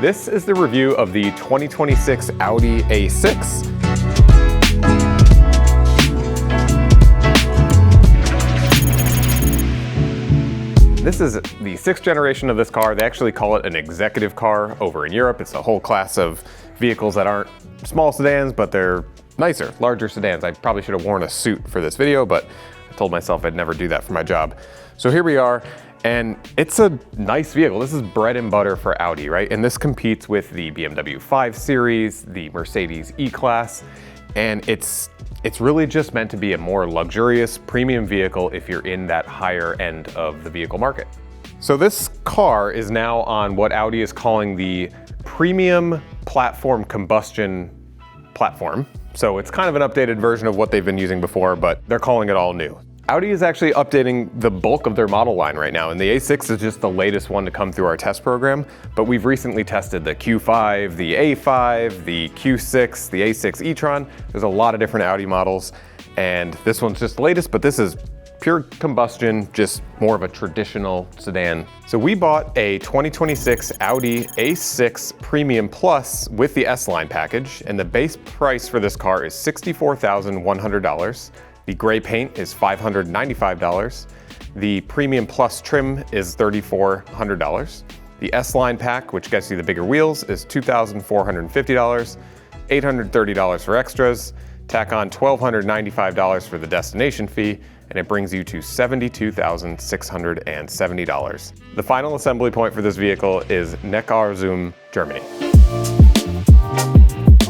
This is the review of the 2026 Audi A6. This is the sixth generation of this car. They actually call it an executive car over in Europe. It's a whole class of vehicles that aren't small sedans, but they're nicer, larger sedans. I probably should have worn a suit for this video, but I told myself I'd never do that for my job. So here we are, and it's a nice vehicle. This is bread and butter for Audi, right? And this competes with the BMW 5 Series, the Mercedes E-Class, and it's really just meant to be a more luxurious premium vehicle if you're in that higher end of the vehicle market. So this car is now on what Audi is calling the premium platform combustion platform. So it's kind of an updated version of what they've been using before, but they're calling it all new. Audi is actually updating the bulk of their model line right now, and the A6 is just the latest one to come through our test program, but we've recently tested the Q5, the A5, the Q6, the A6 e-tron. There's a lot of different Audi models, and this one's just the latest, but this is pure combustion, just more of a traditional sedan. So we bought a 2026 Audi A6 Premium Plus with the S-Line package, and the base price for this car is $64,100. The gray paint is $595. The Premium Plus trim is $3,400. The S-Line pack, which gets you the bigger wheels, is $2,450. $830 for extras. Tack on $1,295 for the destination fee, and it brings you to $72,670. The final assembly point for this vehicle is Neckarsulm, Germany.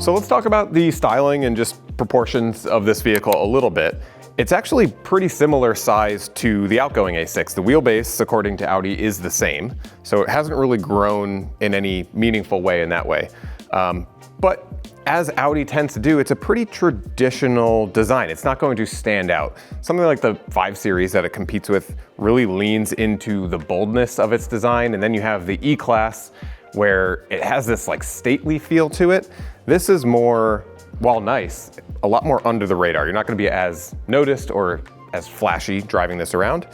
So let's talk about the styling and just proportions of this vehicle a little bit. It's actually pretty similar size to the outgoing A6. The wheelbase, according to Audi, is the same. So it hasn't really grown in any meaningful way in that way. But as Audi tends to do, it's a pretty traditional design. It's not going to stand out. Something like the 5 Series that it competes with really leans into the boldness of its design. And then you have the E-Class, where it has this like stately feel to it. This is more, while nice, a lot more under the radar. You're not gonna be as noticed or as flashy driving this around.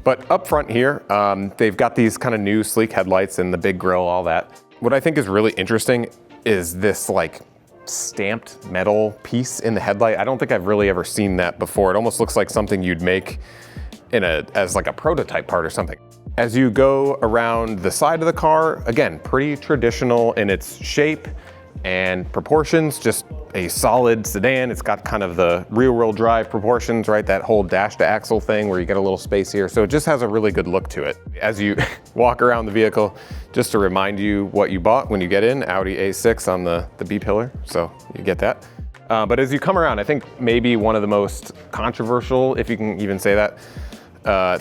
But up front here, they've got these kind of new sleek headlights and the big grille, all that. What I think is really interesting is this like stamped metal piece in the headlight. I don't think I've really ever seen that before. It almost looks like something you'd make as like a prototype part or something. As you go around the side of the car, again, pretty traditional in its shape and proportions, just a solid sedan. It's got kind of the rear-wheel drive proportions, right? That whole dash-to-axle thing where you get a little space here. So it just has a really good look to it. As you walk around the vehicle, just to remind you what you bought when you get in, Audi A6 on the B-pillar, so you get that. But as you come around, I think maybe one of the most controversial, if you can even say that,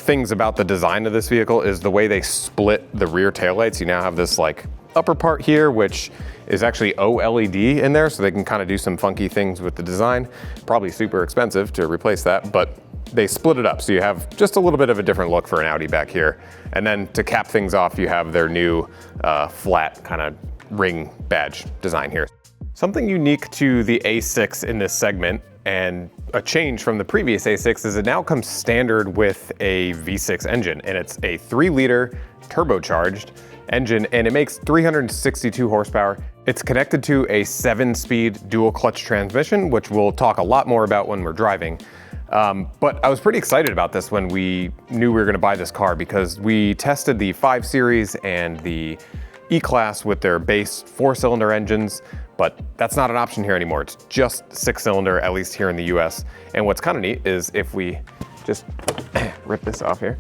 things about the design of this vehicle is the way they split the rear taillights. You now have this like upper part here, which is actually OLED in there, so they can kind of do some funky things with the design. Probably super expensive to replace that, but they split it up, so you have just a little bit of a different look for an Audi back here. And then to cap things off, you have their new flat kind of ring badge design here. Something unique to the A6 in this segment, and a change from the previous A6, is it now comes standard with a V6 engine, and it's a 3-liter turbocharged engine, and it makes 362 horsepower. It's connected to a 7-speed dual clutch transmission, which we'll talk a lot more about when we're driving. But I was pretty excited about this when we knew we were gonna buy this car, because we tested the 5 Series and the E-Class with their base 4-cylinder engines, but that's not an option here anymore. It's just 6-cylinder, at least here in the US. And what's kind of neat is if we just rip this off here,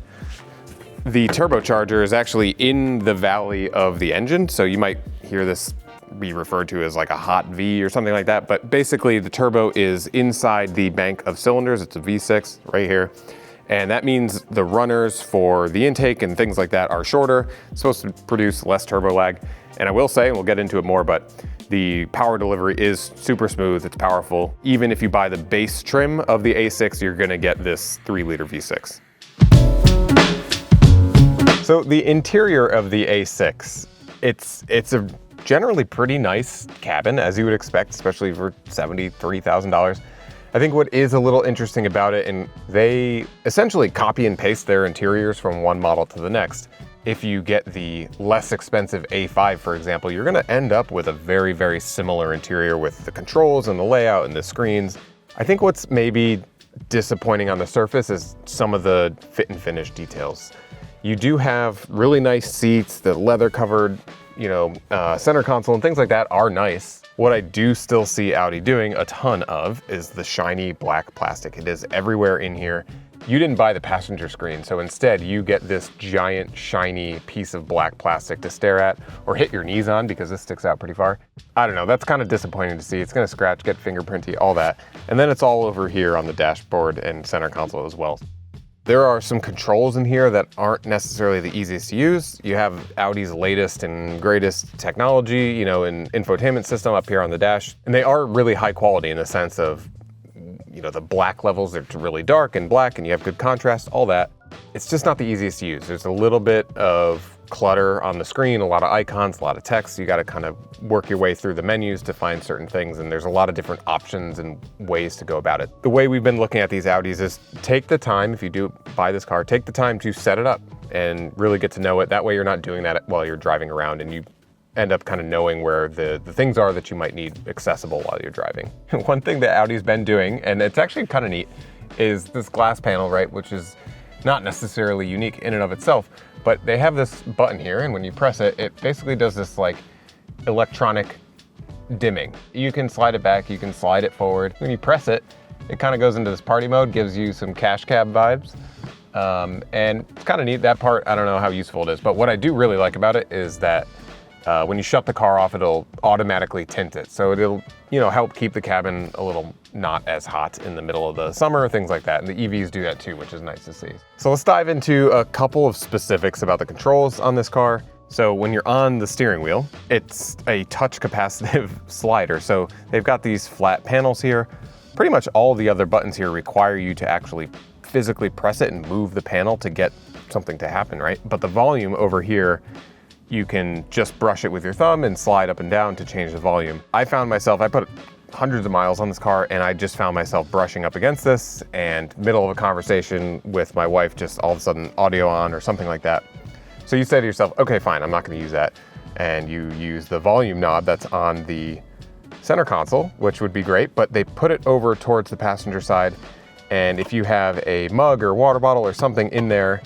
the turbocharger is actually in the valley of the engine. So you might hear this be referred to as like a hot V or something like that. But basically the turbo is inside the bank of cylinders. It's a V6 right here. And that means the runners for the intake and things like that are shorter. It's supposed to produce less turbo lag. And I will say, and we'll get into it more, but the power delivery is super smooth, it's powerful. Even if you buy the base trim of the A6, you're gonna get this 3-liter V6. So the interior of the A6, it's a generally pretty nice cabin, as you would expect, especially for $73,000. I think what is a little interesting about it, and they essentially copy and paste their interiors from one model to the next, if you get the less expensive A5, for example, you're gonna end up with a very, very similar interior with the controls and the layout and the screens. I think what's maybe disappointing on the surface is some of the fit and finish details. You do have really nice seats, the leather covered, center console and things like that are nice. What I do still see Audi doing a ton of is the shiny black plastic. It is everywhere in here. You didn't buy the passenger screen, so instead you get this giant shiny piece of black plastic to stare at or hit your knees on because this sticks out pretty far. I don't know, that's kind of disappointing to see. It's gonna scratch, get fingerprinty, all that. And then it's all over here on the dashboard and center console as well. There are some controls in here that aren't necessarily the easiest to use. You have Audi's latest and greatest technology, an infotainment system up here on the dash, and they are really high quality in the sense of the black levels are really dark and black and you have good contrast, all that. It's just not the easiest to use. There's a little bit of clutter on the screen, a lot of icons, a lot of text. You got to kind of work your way through the menus to find certain things, and there's a lot of different options and ways to go about it. The way we've been looking at these Audis is take the time, if you do buy this car, take the time to set it up and really get to know it. That way you're not doing that while you're driving around and you end up kind of knowing where the things are that you might need accessible while you're driving. One thing that Audi's been doing, and it's actually kind of neat, is this glass panel, right, which is not necessarily unique in and of itself, but they have this button here, and when you press it, it basically does this like electronic dimming. You can slide it back, you can slide it forward. When you press it, it kind of goes into this party mode, gives you some cash cab vibes. And it's kind of neat. That part, I don't know how useful it is, but what I do really like about it is that when you shut the car off, it'll automatically tint it. So it'll, help keep the cabin a little not as hot in the middle of the summer, things like that. And the EVs do that too, which is nice to see. So let's dive into a couple of specifics about the controls on this car. So when you're on the steering wheel, it's a touch capacitive slider. So they've got these flat panels here. Pretty much all the other buttons here require you to actually physically press it and move the panel to get something to happen, right? But the volume over here, you can just brush it with your thumb and slide up and down to change the volume. I put hundreds of miles on this car and I just found myself brushing up against this, and middle of a conversation with my wife, just all of a sudden audio on or something like that. So you say to yourself, okay, fine, I'm not gonna use that. And you use the volume knob that's on the center console, which would be great, but they put it over towards the passenger side. And if you have a mug or water bottle or something in there,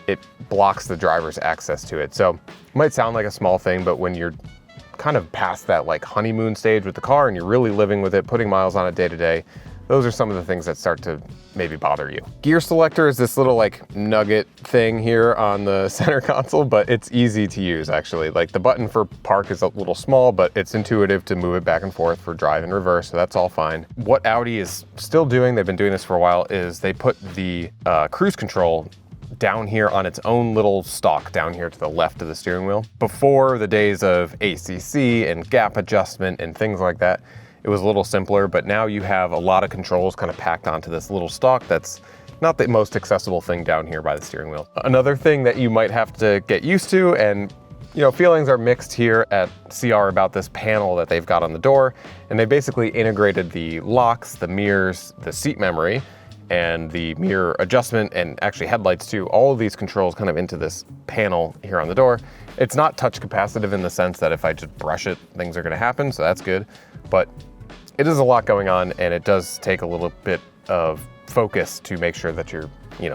it blocks the driver's access to it. So it might sound like a small thing, but when you're kind of past that like honeymoon stage with the car and you're really living with it, putting miles on it day to day, those are some of the things that start to maybe bother you. Gear selector is this little like nugget thing here on the center console, but it's easy to use actually. Like the button for park is a little small, but it's intuitive to move it back and forth for drive and reverse, so that's all fine. What Audi is still doing, they've been doing this for a while, is they put the cruise control down here on its own little stalk down here to the left of the steering wheel. Before the days of ACC and gap adjustment and things like that, it was a little simpler, but now you have a lot of controls kind of packed onto this little stalk that's not the most accessible thing down here by the steering wheel. Another thing that you might have to get used to, and feelings are mixed here at CR about this panel that they've got on the door, and they basically integrated the locks, the mirrors, the seat memory, and the mirror adjustment, and actually headlights too, all of these controls kind of into this panel here on the door. It's not touch capacitive in the sense that if I just brush it, things are gonna happen, so that's good. But it is a lot going on, and it does take a little bit of focus to make sure that you're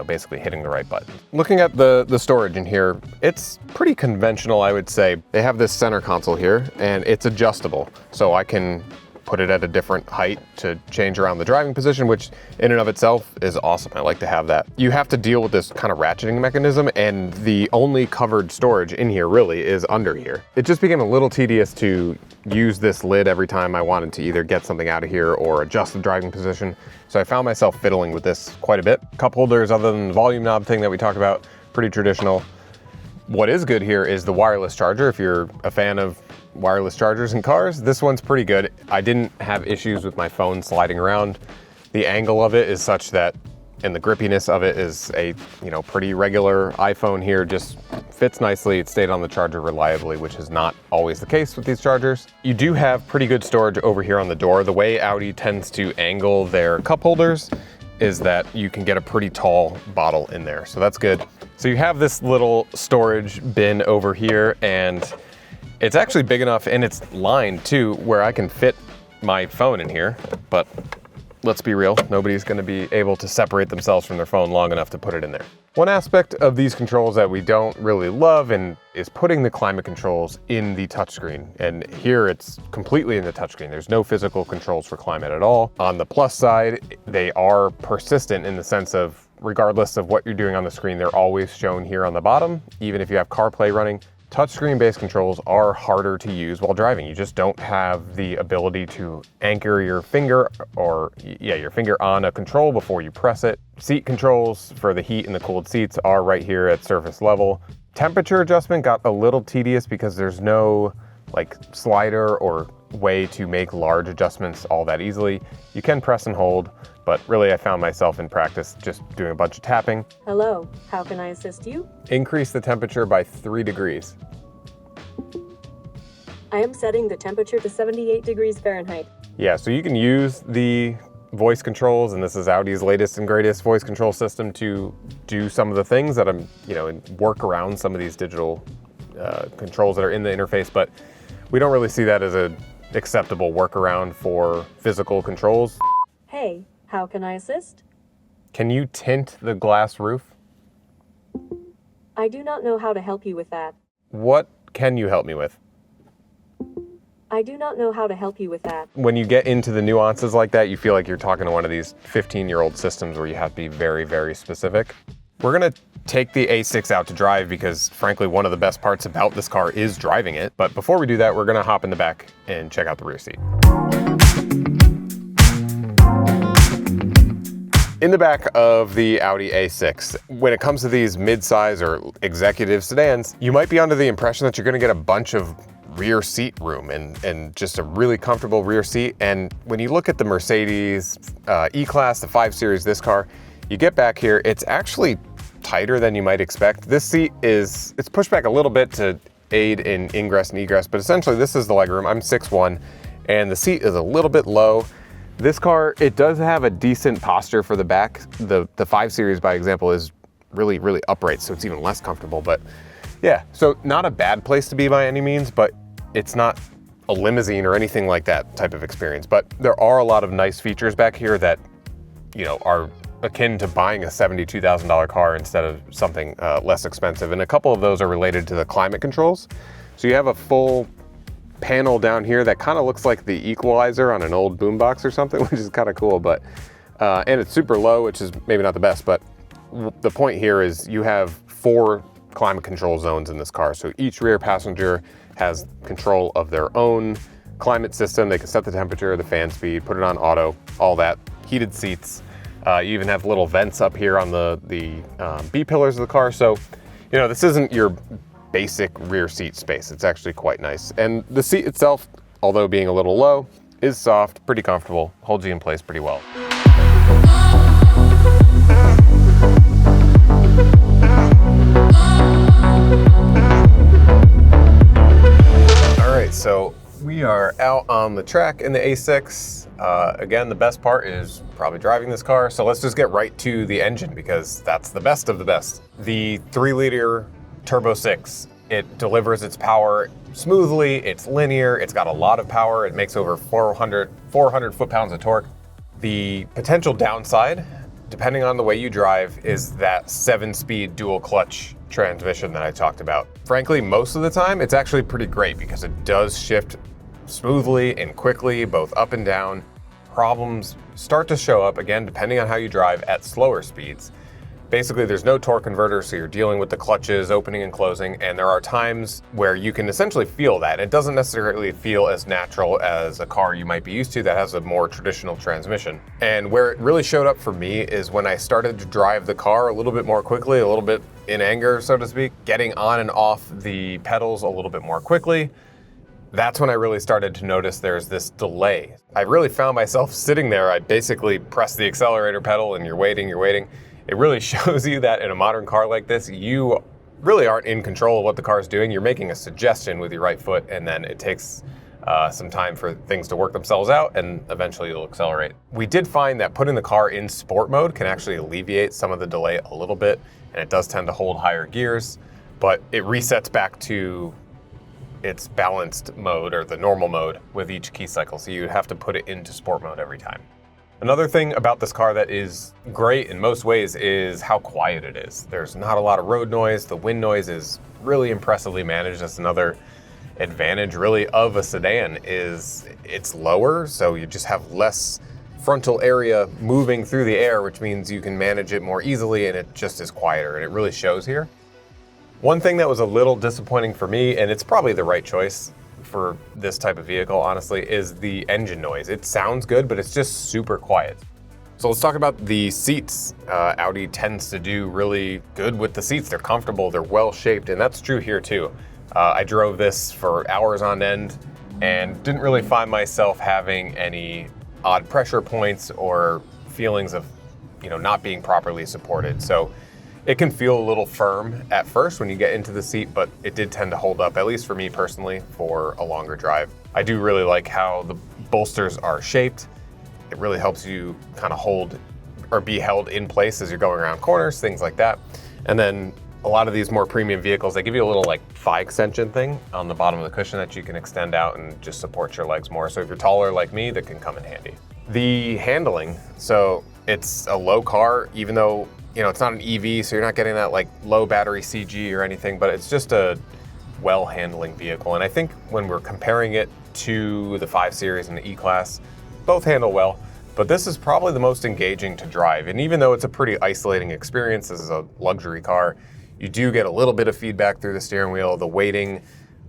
basically hitting the right button. Looking at the storage in here, it's pretty conventional, I would say. They have this center console here, and it's adjustable. So I can put it at a different height to change around the driving position, which in and of itself is awesome. I like to have that. You have to deal with this kind of ratcheting mechanism, and the only covered storage in here really is under here. It just became a little tedious to use this lid every time I wanted to either get something out of here or adjust the driving position. So I found myself fiddling with this quite a bit. Cup holders, other than the volume knob thing that we talked about, pretty traditional. What is good here is the wireless charger. If you're a fan of wireless chargers in cars, this one's pretty good. I didn't have issues with my phone sliding around. The angle of it is such that, and the grippiness of it is a pretty regular iPhone here, just fits nicely. It stayed on the charger reliably, which is not always the case with these chargers. You do have pretty good storage over here on the door. The way Audi tends to angle their cup holders is that you can get a pretty tall bottle in there, so that's good. So you have this little storage bin over here, and it's actually big enough, and it's lined too, where I can fit my phone in here, but let's be real, nobody's gonna be able to separate themselves from their phone long enough to put it in there. One aspect of these controls that we don't really love is putting the climate controls in the touchscreen. And here it's completely in the touchscreen. There's no physical controls for climate at all. On the plus side, they are persistent in the sense of regardless of what you're doing on the screen, they're always shown here on the bottom, even if you have CarPlay running. Touchscreen-based controls are harder to use while driving. You just don't have the ability to anchor your finger your finger on a control before you press it. Seat controls for the heat and the cooled seats are right here at surface level. Temperature adjustment got a little tedious because there's no like slider or way to make large adjustments all that easily. You can press and hold, but really I found myself in practice just doing a bunch of tapping. Hello, how can I assist you? Increase the temperature by 3 degrees. I am setting the temperature to 78 degrees Fahrenheit. Yeah, so you can use the voice controls, and this is Audi's latest and greatest voice control system to do some of the things that and work around some of these digital controls that are in the interface, but we don't really see that as an acceptable workaround for physical controls. Hey, how can I assist? Can you tint the glass roof? I do not know how to help you with that. What can you help me with? I do not know how to help you with that. When you get into the nuances like that, you feel like you're talking to one of these 15-year-old systems where you have to be very, very specific. We're gonna take the A6 out to drive because frankly, one of the best parts about this car is driving it. But before we do that, we're gonna hop in the back and check out the rear seat. In the back of the Audi A6, when it comes to these mid-size or executive sedans, you might be under the impression that you're gonna get a bunch of rear seat room and just a really comfortable rear seat. And when you look at the Mercedes E-Class, the 5 Series, this car, you get back here, it's actually tighter than you might expect. This seat it's pushed back a little bit to aid in ingress and egress, but essentially this is the legroom. I'm 6'1", and the seat is a little bit low. This car, it does have a decent posture for the back. The 5 Series, by example, is really, really upright, so it's even less comfortable. But yeah, so not a bad place to be by any means, but it's not a limousine or anything like that type of experience. But there are a lot of nice features back here that, are akin to buying a $72,000 car instead of something less expensive. And a couple of those are related to the climate controls. So you have a full panel down here that kind of looks like the equalizer on an old boombox or something, which is kind of cool. But and it's super low, which is maybe not the best, but the point here is you have 4 climate control zones in this car. So each rear passenger has control of their own climate system. They can set the temperature, the fan speed, put it on auto, all that. Heated seats. You even have little vents up here on the B-pillars of the car. So, this isn't your basic rear seat space. It's actually quite nice. And the seat itself, although being a little low, is soft, pretty comfortable, holds you in place pretty well. All right, so we are out on the track in the A6. Again, the best part is probably driving this car. So let's just get right to the engine because that's the best of the best. The 3-liter Turbo 6, it delivers its power smoothly, it's linear, it's got a lot of power, it makes over 400 foot-pounds of torque. The potential downside, depending on the way you drive, is that 7-speed dual clutch transmission that I talked about. Frankly, most of the time, it's actually pretty great because it does shift smoothly and quickly, both up and down. Problems start to show up, again, depending on how you drive at slower speeds. Basically, there's no torque converter, so you're dealing with the clutches opening and closing, and there are times where you can essentially feel that. It doesn't necessarily feel as natural as a car you might be used to that has a more traditional transmission. And where it really showed up for me is when I started to drive the car a little bit more quickly, a little bit in anger, so to speak, getting on and off the pedals a little bit more quickly. That's when I really started to notice there's this delay. I really found myself sitting there. I basically press the accelerator pedal and you're waiting. It really shows you that in a modern car like this, you really aren't in control of what the car is doing. You're making a suggestion with your right foot, and then it takes some time for things to work themselves out, and eventually it'll accelerate. We did find that putting the car in sport mode can actually alleviate some of the delay a little bit, and it does tend to hold higher gears, but it resets back to its balanced mode, or the normal mode, with each key cycle, so you'd have to put it into sport mode every time. Another thing about this car that is great in most ways is how quiet it is. There's not a lot of road noise. The wind noise is really impressively managed. That's another advantage really of a sedan, is it's lower, so you just have less frontal area moving through the air, which means you can manage it more easily, and it just is quieter, and it really shows here. One thing that was a little disappointing for me, and it's probably the right choice for this type of vehicle, honestly, is the engine noise. It sounds good, but it's just super quiet. So let's talk about the seats. Audi tends to do really good with the seats. They're comfortable, they're well shaped, and that's true here too. I drove this for hours on end and didn't really find myself having any odd pressure points or feelings of, not being properly supported. So it can feel a little firm at first when you get into the seat, but it did tend to hold up, at least for me personally, for a longer drive. I do really like how the bolsters are shaped. It really helps you kind of hold or be held in place as you're going around corners, things like that. And then a lot of these more premium vehicles, they give you a little like thigh extension thing on the bottom of the cushion that you can extend out and just support your legs more. So if you're taller like me, that can come in handy. The handling, so it's a low car, even though it's not an EV, so you're not getting that like low battery CG or anything, but it's just a well-handling vehicle. And I think when we're comparing it to the 5 Series and the E-Class, both handle well, but this is probably the most engaging to drive. And even though it's a pretty isolating experience, this is a luxury car, you do get a little bit of feedback through the steering wheel. The weighting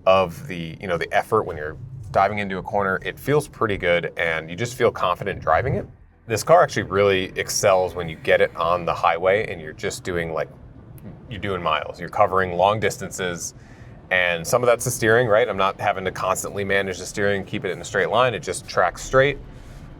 of the effort when you're diving into a corner, it feels pretty good, and you just feel confident driving it. This car actually really excels when you get it on the highway and you're just doing you're doing miles. You're covering long distances, and some of that's the steering, right? I'm not having to constantly manage the steering, keep it in a straight line. It just tracks straight,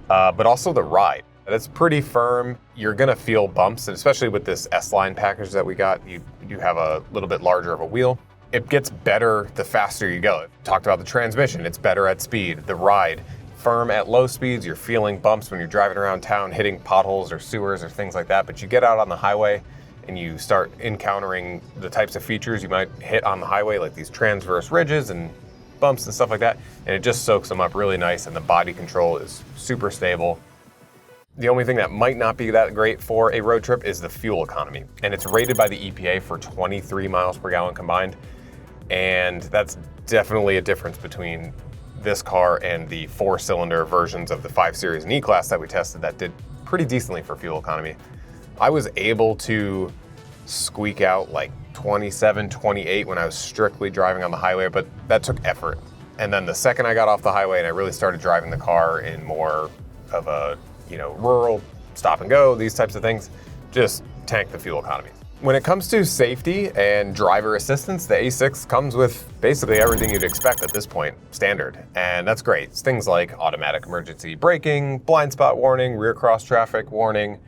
but also the ride. It's pretty firm. You're gonna feel bumps, and especially with this S-Line package that we got, you have a little bit larger of a wheel. It gets better the faster you go. Talked about the transmission, it's better at speed. The ride, firm at low speeds, you're feeling bumps when you're driving around town, hitting potholes or sewers or things like that, but you get out on the highway and you start encountering the types of features you might hit on the highway, like these transverse ridges and bumps and stuff like that, and it just soaks them up really nice, and the body control is super stable. The only thing that might not be that great for a road trip is the fuel economy, and it's rated by the EPA for 23 miles per gallon combined, and that's definitely a difference between this car and the 4-cylinder versions of the 5 Series and E-Class that we tested that did pretty decently for fuel economy. I was able to squeak out like 27, 28 when I was strictly driving on the highway, but that took effort. And then the second I got off the highway and I really started driving the car in more of a rural stop and go, these types of things, just tank the fuel economy. When it comes to safety and driver assistance, the A6 comes with basically everything you'd expect at this point, standard. And that's great. It's things like automatic emergency braking, blind spot warning, rear cross traffic warning.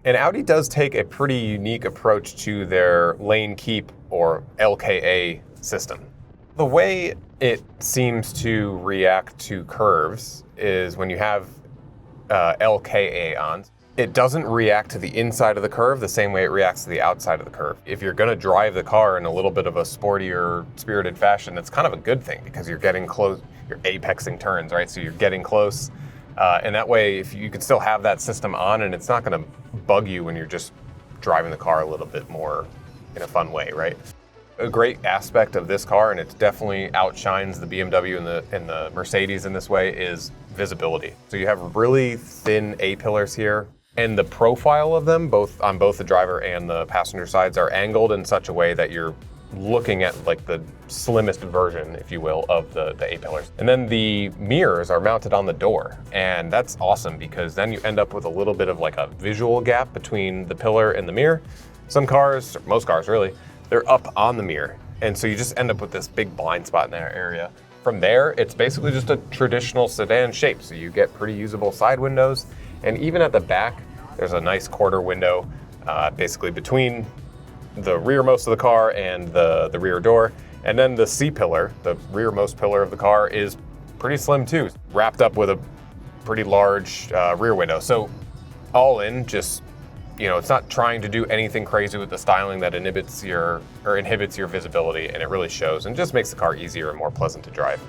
And Audi does take a pretty unique approach to their lane keep, or LKA, system. The way it seems to react to curves is when you have LKA on, it doesn't react to the inside of the curve the same way it reacts to the outside of the curve. If you're gonna drive the car in a little bit of a sportier, spirited fashion, that's kind of a good thing because you're getting close, you're apexing turns, right? So you're getting close. And that way, if you can still have that system on, and it's not gonna bug you when you're just driving the car a little bit more in a fun way, right? A great aspect of this car, and it definitely outshines the BMW and the Mercedes in this way, is visibility. So you have really thin A-pillars here, and the profile of them, on both the driver and the passenger sides, are angled in such a way that you're looking at like the slimmest version, if you will, of the A-pillars. And then the mirrors are mounted on the door, and that's awesome because then you end up with a little bit of like a visual gap between the pillar and the mirror. Some cars, most cars really, they're up on the mirror, and so you just end up with this big blind spot in that area. From there, it's basically just a traditional sedan shape, so you get pretty usable side windows, and even at the back, there's a nice quarter window, basically between the rearmost of the car and the rear door. And then the C-pillar, the rearmost pillar of the car, is pretty slim too, wrapped up with a pretty large rear window. So all in, just, you know, it's not trying to do anything crazy with the styling that inhibits your visibility, and it really shows and just makes the car easier and more pleasant to drive.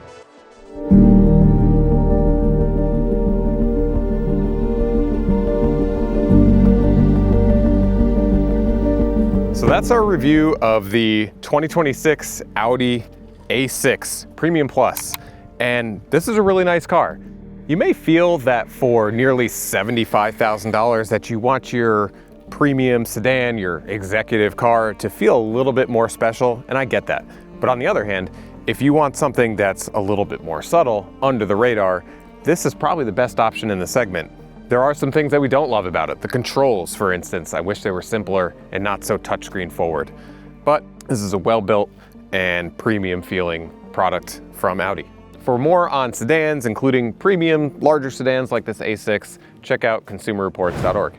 So that's our review of the 2026 Audi A6 Premium Plus. And this is a really nice car. You may feel that for nearly $75,000 that you want your premium sedan, your executive car, to feel a little bit more special, and I get that. But on the other hand, if you want something that's a little bit more subtle, under the radar, this is probably the best option in the segment. There are some things that we don't love about it. The controls, for instance, I wish they were simpler and not so touchscreen forward. But this is a well-built and premium feeling product from Audi. For more on sedans, including premium, larger sedans like this A6, check out consumerreports.org.